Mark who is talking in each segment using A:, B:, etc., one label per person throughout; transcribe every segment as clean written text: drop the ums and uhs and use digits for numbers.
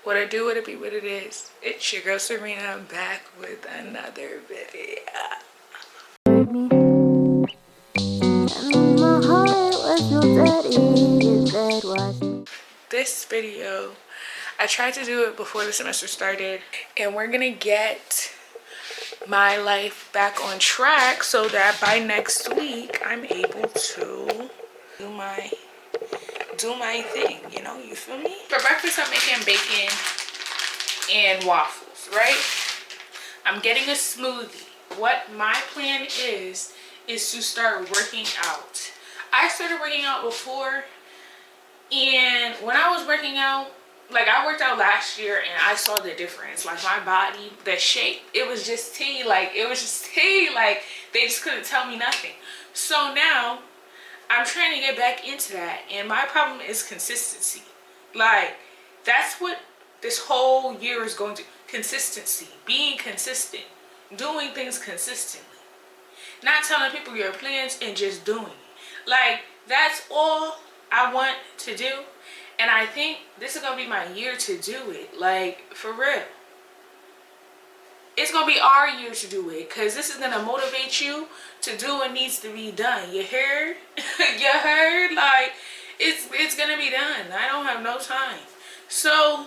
A: What I do, what it be, what it is. It's your girl Serena. I'm back with another video. This video, I tried to do it before the semester started, and we're gonna get my life back on track so that by next week I'm able to do my thing, you know, you feel me? For breakfast I'm making bacon and waffles, right? I'm getting a smoothie. What my plan is to start working out. I started working out before, and when I was working out, like I worked out last year and I saw the difference. Like my body, the shape, it was just tea. Like it was just tea. Like they just couldn't tell me nothing. So now I'm trying to get back into that, and my problem is consistency. Like that's what this whole year is going to, consistency, being consistent, doing things consistently, not telling people your plans and just doing it. Like that's all I want to do, and I think this is gonna be my year to do it. Like for real, it's gonna be our year to do it, because this is gonna motivate you to do what needs to be done. You heard? You heard? Like it's gonna be done. I don't have no time. So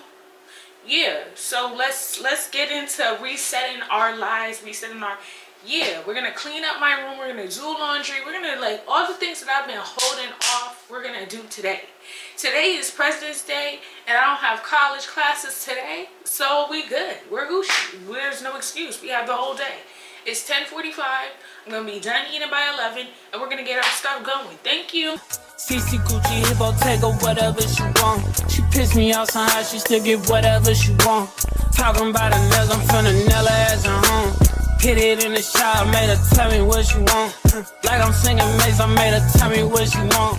A: yeah, so let's get into resetting our lives, resetting our, yeah, we're gonna clean up my room, we're gonna do laundry, we're gonna, like, all the things that I've been holding off, we're gonna do today. Today is President's Day, and I don't have college classes today, so we good. We're Gucci. There's no excuse. We have the whole day. It's 10:45. I'm gonna be done eating by 11, and we're gonna get our stuff going. Thank you.
B: CC Gucci, Hippo, take her whatever she want. She pissed me off somehow, she still get whatever she want. Talking about her nails, I'm finna nail her ass at home. Hit it in the shower, made her tell me what she want. Like I'm singing Maze, I made her tell me what she want.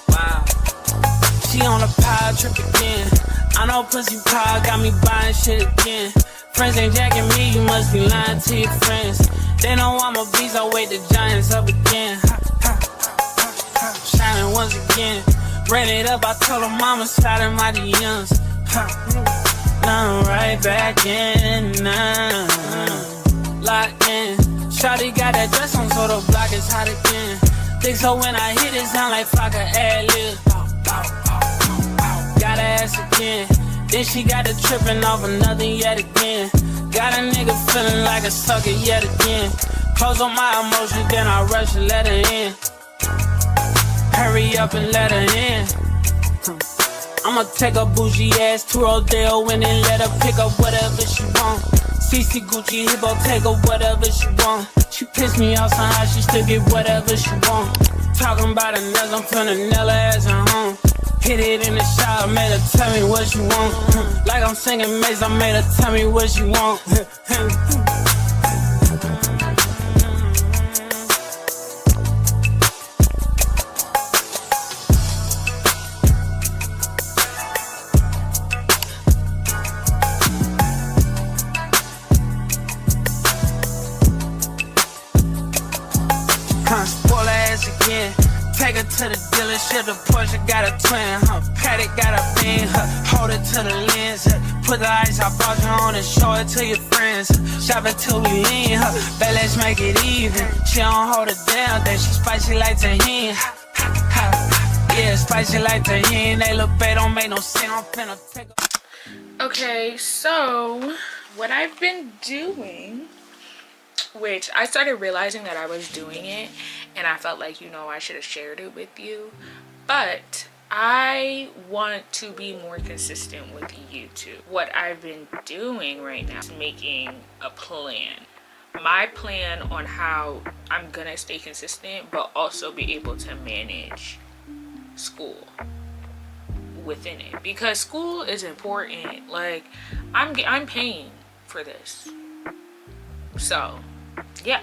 B: Wow. She on a power trip again. I know pussy power got me buying shit again. Friends ain't jacking me, you must be lying to your friends. They know I'm a beast, I wake the giants up again. Shining once again. Ran it up, I told her mama, slide in my DMs. Now I'm right back in, now locked in. Shawty got that dress on, so the block is hot again. Think so when I hit it, sound like fuck a ad-lib. Got her ass again. Then she got the tripping off another yet again. Got a nigga feeling like a sucker yet again. Close on my emotions, then I rush and let her in. Hurry up and let her in. I'ma take a bougie ass to Rodeo and then let her pick up whatever she want. CC Gucci, Hippo, take her whatever she want. She pissed me off somehow, she still get whatever she want. Talking about her nails, I'm finna nail her ass at home. Hit it in the shower, made her tell me what she want. Like I'm singing Maze, I made her tell me what she want. Spoil her ass again. Take her to the dealership, the Porsche got a twin, Paddock got a bin, hold it to the lens, put the ice I bought you on and show it to your friends. Shop it till we lean, bet let's make it even. She don't hold it down, then she spicy like tahini. Yeah, spicy like tahini. They look bad, don't make no sense. I'm finna take her.
A: Okay, so what I've been doing, which I started realizing that I was doing it, and I felt like, you know, I should have shared it with you, but I want to be more consistent with YouTube. What I've been doing right now is making a plan. My plan on how I'm gonna stay consistent, but also be able to manage school within it, because school is important. Like I'm paying for this, so yeah,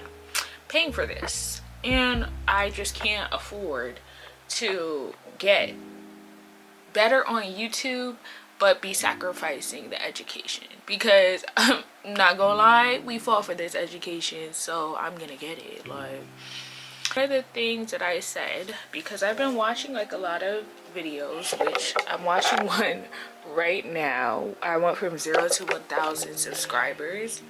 A: paying for this, and I just can't afford to get better on YouTube but be sacrificing the education, because I'm not gonna lie, we fought for this education, so I'm gonna get it. Like One of the things that I said, because I've been watching like a lot of videos, which I'm watching one right now. I went from 0 to 1,000 subscribers.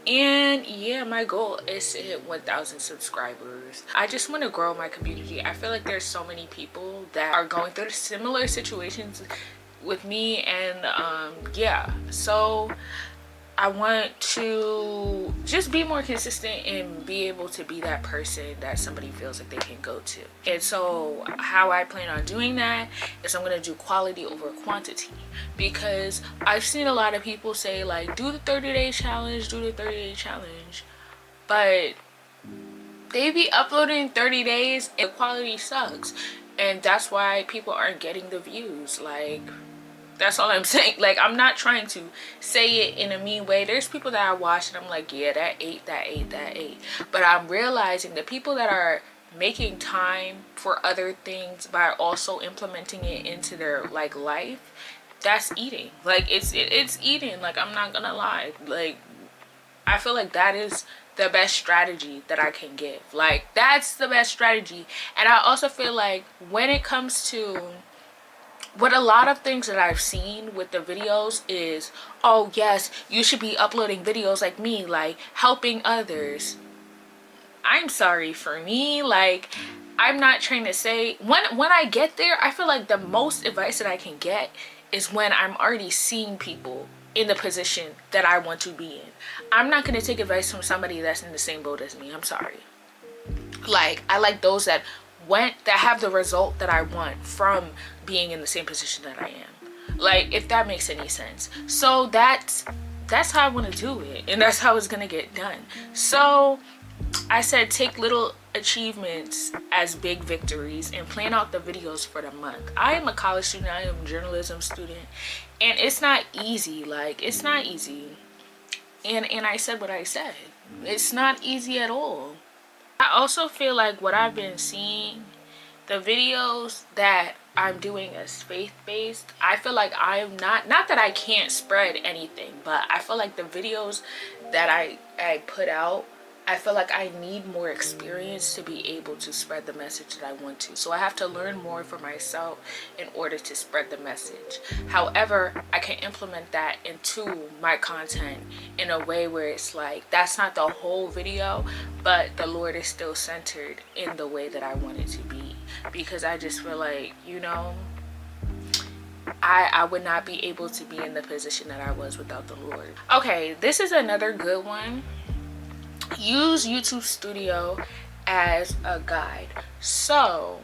A: And yeah, my goal is to hit 1,000 subscribers. I just want to grow my community. I feel like there's so many people that are going through similar situations with me, and yeah, so I want to just be more consistent and be able to be that person that somebody feels like they can go to. And so how I plan on doing that is I'm going to do quality over quantity, because I've seen a lot of people say like, do the 30-day challenge, do the 30-day challenge, but they be uploading 30 days and the quality sucks, and that's why people aren't getting the views. Like, that's all I'm saying. Like, I'm not trying to say it in a mean way. There's people that I watch and I'm like, yeah, that ate. But I'm realizing the people that are making time for other things by also implementing it into their like life, that's eating. Like, it's eating. Like, I'm not gonna lie. Like, I feel like that is the best strategy that I can give. Like, that's the best strategy. And I also feel like when it comes to what a lot of things that I've seen with the videos is, oh yes, you should be uploading videos like me, like helping others. I'm sorry, for me, like, I'm not trying to say, when I get there, I feel like the most advice that I can get is when I'm already seeing people in the position that I want to be in. I'm not going to take advice from somebody that's in the same boat as me. I'm sorry. Like, I like those that have the result that I want from being in the same position that I am. Like, if that makes any sense. So that's how I want to do it, and that's how it's gonna get done. So I said, take little achievements as big victories and plan out the videos for the month. I am a college student. I am a journalism student, and it's not easy. Like, it's not easy. And I said what I said. It's not easy at all. I also feel like what I've been seeing, the videos that I'm doing as faith-based, I feel like I'm not that I can't spread anything, but I feel like the videos that I put out, I feel like I need more experience to be able to spread the message that I want to. So I have to learn more for myself in order to spread the message. However, I can implement that into my content in a way where it's like, that's not the whole video, but the Lord is still centered in the way that I want it to be. Because I just feel like, you know, I would not be able to be in the position that I was without the Lord. Okay, this is another good one. Use YouTube Studio as a guide. So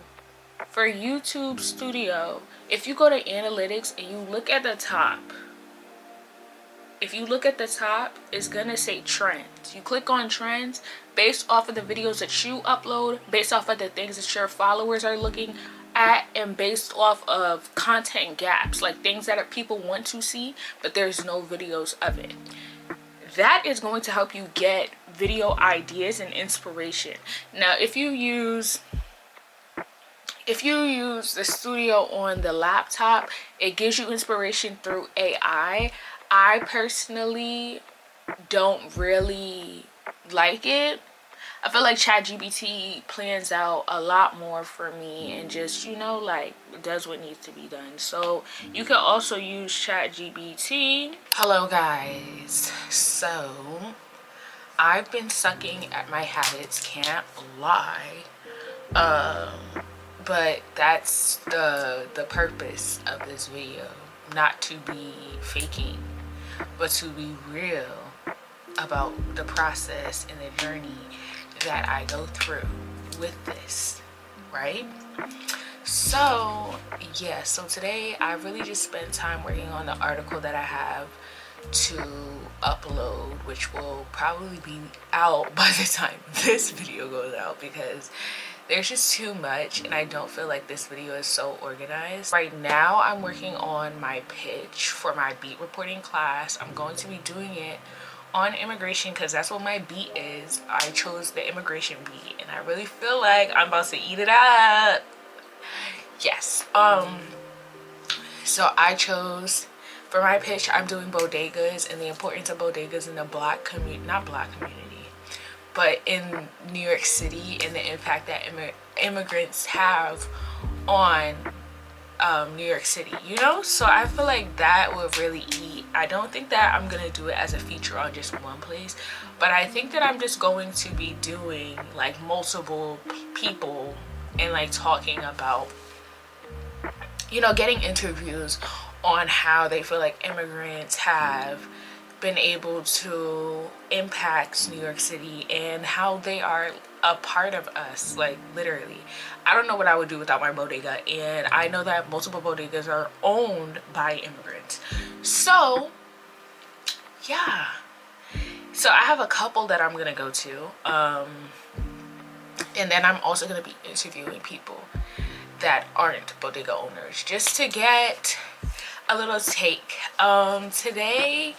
A: for YouTube Studio, if you go to analytics and you look at the top, it's gonna say trends. You click on trends based off of the videos that you upload, based off of the things that your followers are looking at, and based off of content gaps, like things that people want to see but there's no videos of it. That is going to help you get video ideas and inspiration. Now, if you use the studio on the laptop, it gives you inspiration through AI. I personally don't really like it. I feel like ChatGPT plans out a lot more for me and just, you know, like, does what needs to be done. So you can also use ChatGPT. Hello guys. So I've been sucking at my habits, can't lie. But that's the purpose of this video. Not to be faking, but to be real about the process and the journey that I go through with this, right? So yeah, so today I really just spent time working on the article that I have to upload, which will probably be out by the time this video goes out, because there's just too much and I don't feel like this video is so organized. Right now I'm working on my pitch for my beat reporting class. I'm going to be doing it on immigration because that's what my beat is. I chose the immigration beat and I really feel like I'm about to eat it up. Yes. So I chose, for my pitch, I'm doing bodegas and the importance of bodegas in the black community, not black community, but in New York City and the impact that immigrants have on New York City, you know? So I feel like that would really eat. I don't think that I'm gonna do it as a feature on just one place, but I think that I'm just going to be doing like multiple people and like talking about, you know, getting interviews on how they feel like immigrants have been able to impact New York City and how they are a part of us, like literally. I don't know what I would do without my bodega, and I know that multiple bodegas are owned by immigrants. So yeah, so I have a couple that I'm gonna go to, and then I'm also gonna be interviewing people that aren't bodega owners just to get a little take. Today,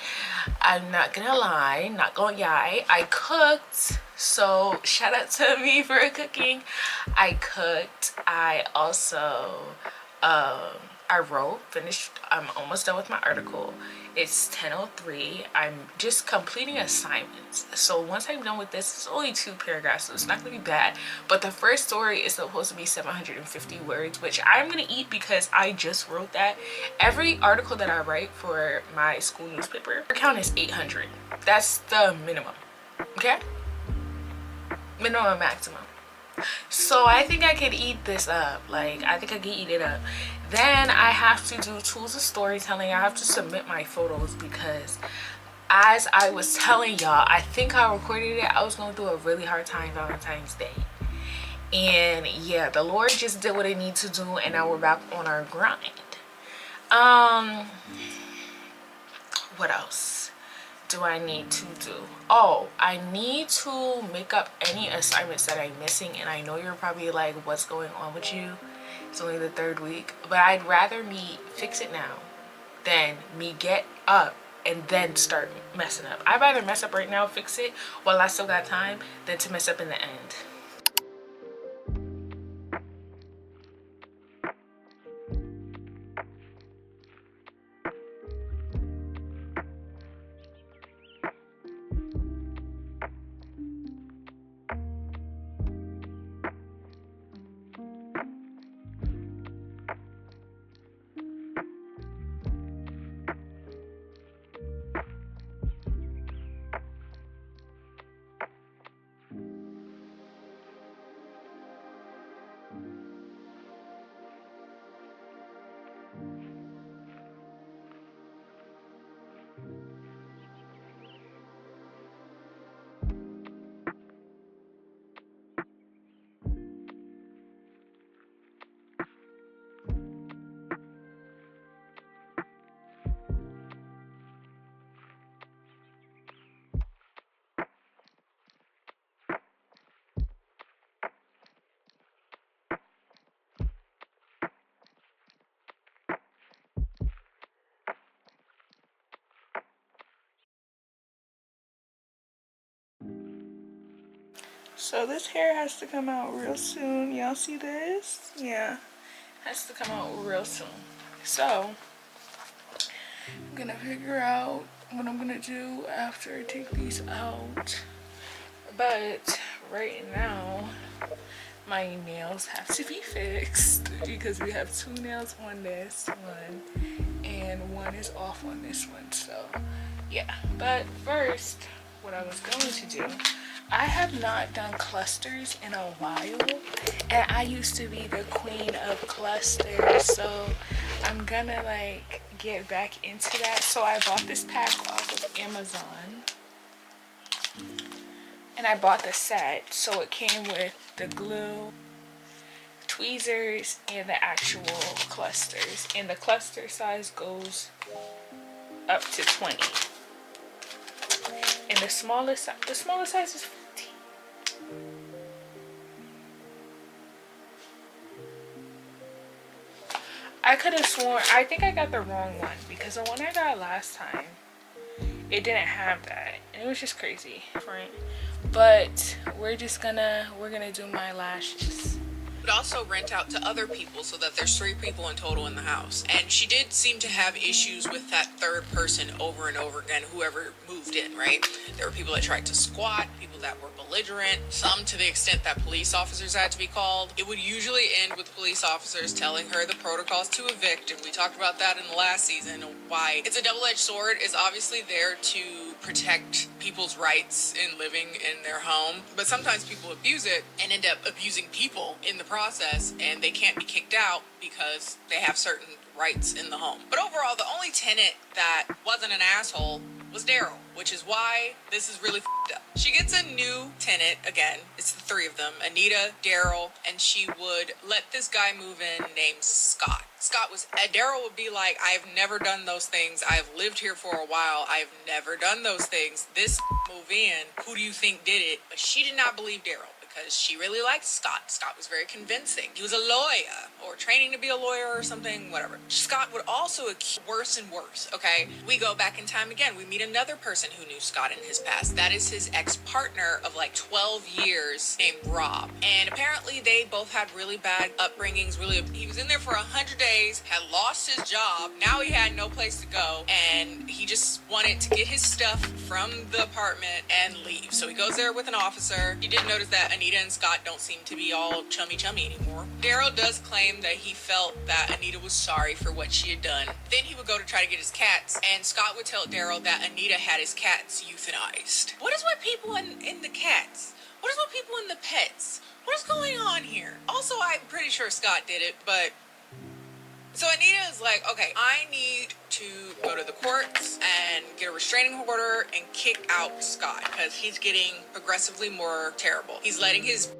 A: I'm not gonna lie, not gonna lie, I cooked. So shout out to me for cooking. I cooked. I also I wrote, finished. I'm almost done with my article. It's 10:03. I'm just completing assignments. So once I'm done with this, it's only 2 paragraphs, so it's not gonna be bad. But the first story is supposed to be 750 words, which I'm gonna eat because I just wrote that. Every article that I write for my school newspaper, count is 800. That's the minimum. Okay? Minimum and maximum. So I think I could eat this up. Like, I think I can eat it up. Then I have to do tools of storytelling. I have to submit my photos because, as I was telling y'all, I think I recorded it. I was going through a really hard time Valentine's Day. And yeah, the Lord just did what it needs to do, and now we're back on our grind. What else do I need to do? Oh, I need to make up any assignments that I'm missing, and I know you're probably like, what's going on with you? It's only the 3rd week. But I'd rather me fix it now than me get up and then start messing up. I'd rather mess up right now, fix it while I still got time, than to mess up in the end. So this hair has to come out real soon. Y'all see this? Yeah, has to come out real soon. So I'm gonna figure out what I'm gonna do after I take these out. But right now, my nails have to be fixed because we have 2 nails on this one and 1 is off on this one. So yeah, but first, what I was going to do, I have not done clusters in a while, and I used to be the queen of clusters, so I'm gonna like get back into that. So I bought this pack off of Amazon, and I bought the set, so it came with the glue, tweezers, and the actual clusters, and the cluster size goes up to 20. And the smallest size is 15. I could have sworn, I think I got the wrong one because the one I got last time, it didn't have that. And it was just crazy, right? But we're gonna do my lashes.
C: would also rent out to other people so that there's 3 people in total in the house. And she did seem to have issues with that third person over and over again, whoever moved in, right? There were people that tried to squat, people that were belligerent, some to the extent that police officers had to be called. It would usually end with police officers telling her the protocols to evict, and we talked about that in the last season, why it's a double-edged sword. Is obviously there to protect people's rights in living in their home, but sometimes people abuse it and end up abusing people in the process, and they can't be kicked out because they have certain rights in the home. But overall, the only tenant that wasn't an asshole was Daryl, which is why this is really f***ed up. She gets a new tenant again. It's the 3 of them, Anita, Daryl, and she would let this guy move in named Scott. Daryl would be like, I've never done those things. I've lived here for a while. I've never done those things. This move in, who do you think did it? But she did not believe Daryl, because she really liked Scott. Scott was very convincing. He was a lawyer, or training to be a lawyer or something, whatever. Scott would also accuse worse and worse, okay? We go back in time again. We meet another person who knew Scott in his past. That is his ex-partner of like 12 years named Rob. And apparently they both had really bad upbringings. He was in there for 100 days, had lost his job. Now he had no place to go, and he just wanted to get his stuff from the apartment and leave. So he goes there with an officer. You did notice that Anita and Scott don't seem to be all chummy anymore. Daryl does claim that he felt that Anita was sorry for what she had done. Then he would go to try to get his cats, and Scott would tell Daryl that Anita had his cats euthanized. What is with people in the cats? What is with people in the pets? What is going on here? Also, I'm pretty sure Scott did it, but... So Anita is like, okay, I need to go to the courts and get a restraining order and kick out Scott, because he's getting progressively more terrible. He's letting his